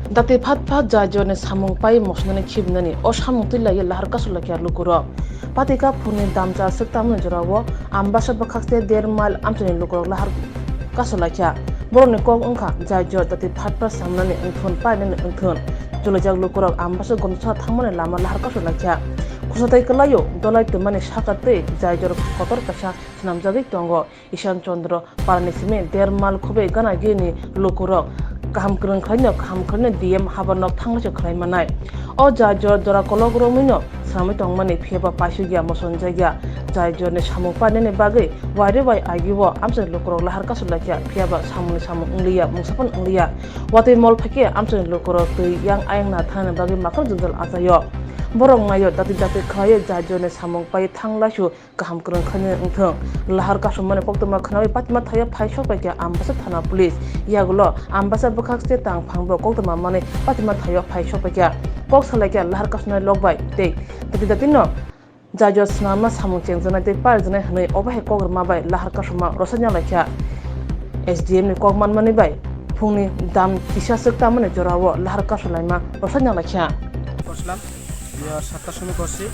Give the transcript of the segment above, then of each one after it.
Dati phat jajone samung pai mosnane khibnani o samung tilai lahar kasula kya lukuro patika phuni damcha saktam jorawo ambasa bakhakte dermal amtani lukuro lahar kasula kya borone kok ongkha jajo dati phatpa samnani engthon painani engthon julajak lukuro ambasa gomsa thangmane lama lahar kasula kya kusatai kalayo dolai tumani sakate jajor kotor kasa snamjagi tongo ishan chandra paranisime dermal khobe gana geni lukuro kaham kreng diem habanok thangla khlai manai o jajor dora kologro muino sami tongmani pheba paisugya moson jagya jajor ne samung panene bagai wari wai agiwo amse lokoro lahar kasulakya pheba samung ungliya mungsapan ungliya wate mol phake amse lokoro tui yang ayang na thana bagai makar jundal asayo borong ngayo dati khaye jajor ne samung pai thangla su kaham kreng khane ungthong lahar kasumane poktoma khanawi patma thaya phaisho pakya ambasa thana police yagulo ambasa bukhakste tang phangbo koktoma mane patma thaya phaisho pakya kok salakya lahar kasuna lokbai te dati no jajor snama samung chengjana te parjana hne obahe kogrma bai lahar kasuma rosanya lakya SDM ni kokman mani bai phungni dam tisha sakta mane jorawo lahar kasulaima rosanya lakya করছিলাম 7টার সময় করছি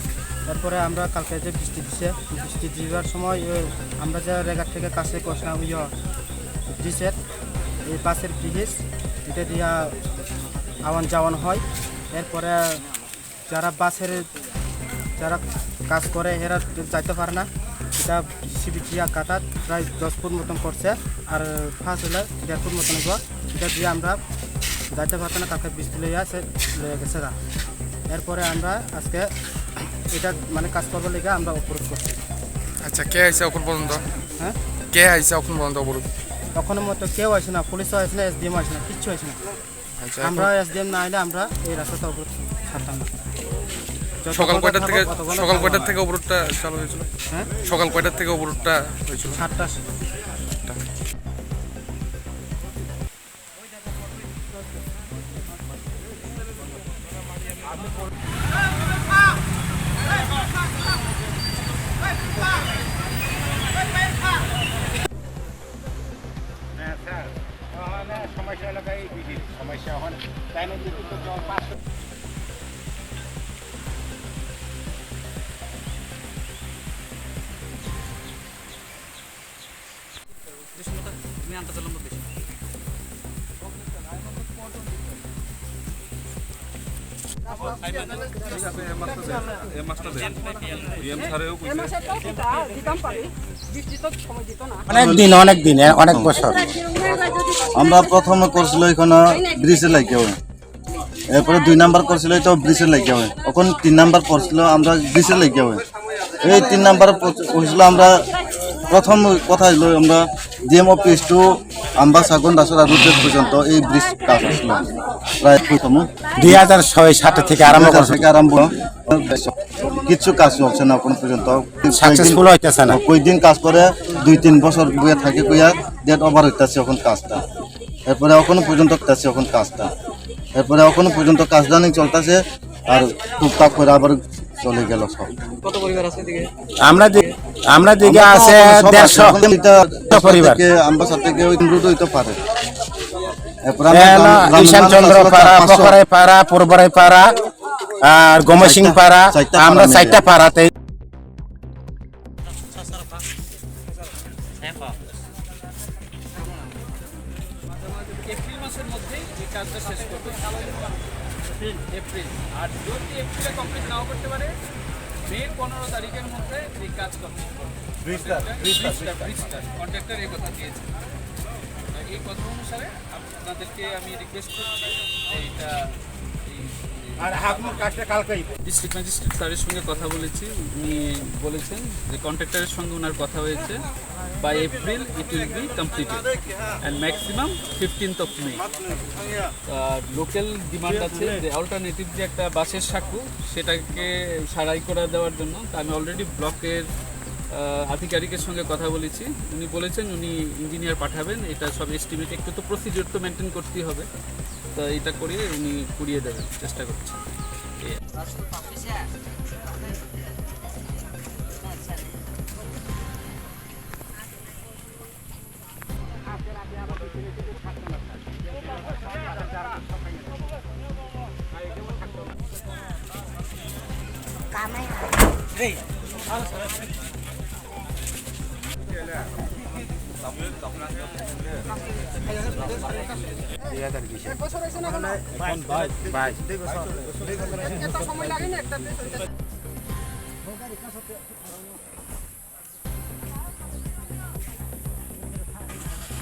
তারপরে আমরা কালকে যে বৃষ্টি দিবার সময় আমরা যে রেগার থেকে কাছে করছিলাম ব্রিজের এই বাসের ব্রিজ এটা দিয়া আওয়ান যাওয়ান হয় এরপরে যারা কাজ করে এরা যাইতে পারে না এটা সিবি দিয়া কাটা প্রায় 10 ফুট মতন করছে আর ফার্স্ট হলে 1.5 ফুট মতন হইব এটা দিয়ে আমরা যাইতে পারতাম না কালকে বৃষ্টি লইয়া গেছে না এরপরে আমরা আজকে এটা মানে কাজ করবার লেগে আমরা অবরোধ করছি। আচ্ছা কে আইছে এখন পর্যন্ত? হ্যাঁ কে আইছে এখন পর্যন্ত অবরোধ? তখনের মতো কেউ আসে না, পুলিশও আসে না, SDM আসে না, কিচ্ছু আসে না। আচ্ছা আমরা SDM না আইলে আমরা এই রাস্তাটা অবরোধ ছাড়তাম না। সকাল কয়টার থেকে অবরোধটা চালু হয়েছিল? হ্যাঁ সকাল কয়টার থেকে অবরোধটা হয়েছিল? 7টা। সমস্যা এলাকায় বেশি সমস্যা হয় তাই নদী তো জল 500 অনেক দিন অনেক বছর আমরা প্রথমে করছিল এখানে ব্রিজের লাগিয়ে হয় এরপরে 2 নাম্বার করছিল তো ব্রিজের লাগিয়ে হয় এখন 3 নাম্বার করছিল আমরা ব্রিজের লাগিয়ে হয় এই 3 নাম্বার হয়েছিল আমরা প্রথম কথা হলো আমরা DM office to আম্বাসাগন Dasra root পর্যন্ত এই ব্রিজ কাজ হচ্ছিল প্রায় প্রথম 2006-7 থেকে আরম্ভ কিছু কাজ চলছে না এখন পর্যন্ত সাকসেসফুল হইতেছে না কয়েকদিন কাজ করে 2-3 বছর বইয়া থাকে কইয়া ডেট ওভার হইতেছে এখন কাজটা এরপরে এখনো পর্যন্ত হইতেছে এখন কাজটা এরপরে এখনো পর্যন্ত কাজটা নেই চলতেছে আর টুকটাক করে আবার চলে গেল সব কত পরিবার আছে দিকে আমরা দিকে আছে 150 পরিবার আম্বাসা থেকে ওই রুট হইতে পারে এরপরে ঈশান চন্দ্র পাড়া পকরাই পাড়া পূর্বরাই পাড়া আর গমসিং পাড়া আমরা 4টা পাড়াতে এপ্রিল মাসের মধ্যেই এই কাজটা শেষ করবে এপ্রিল আর যদি এপ্রিলে কমপ্লিট নাও করতে পারে মে 15 তারিখের মধ্যে এই কাজ কমপ্লিট করবে ব্রিজটা কন্ট্রাক্টর এই কথা দিয়েছে এই কথা অনুসারে আপনাদেরকে আমি রিকোয়েস্ট করছি এইটা আর আপনার কাজটা কালকেই ডিস্ট্রিক্ট ম্যাজিস্ট্রেট স্যারের সঙ্গে কথা বলেছি উনি বলেছেন যে কন্ট্রাক্টরের সঙ্গে ওনার কথা হয়েছে by April it will be completed and maximum 15th of May local demand আছে যে অল্টারনেটিভ যে একটা বাসের সাঁকু সেটাকে সারাই করে দেওয়ার জন্য আমি অলরেডি ব্লকের আধিকারিকের সঙ্গে কথা বলেছি উনি বলেছেন উনি ইঞ্জিনিয়ার পাঠাবেন এটা সব এস্টিমেট একটু তো প্রসিডিওর তো মেনটেন করতেই হবে তো এটা করিয়ে উনি করিয়ে দেবেন চেষ্টা করছি বাইশ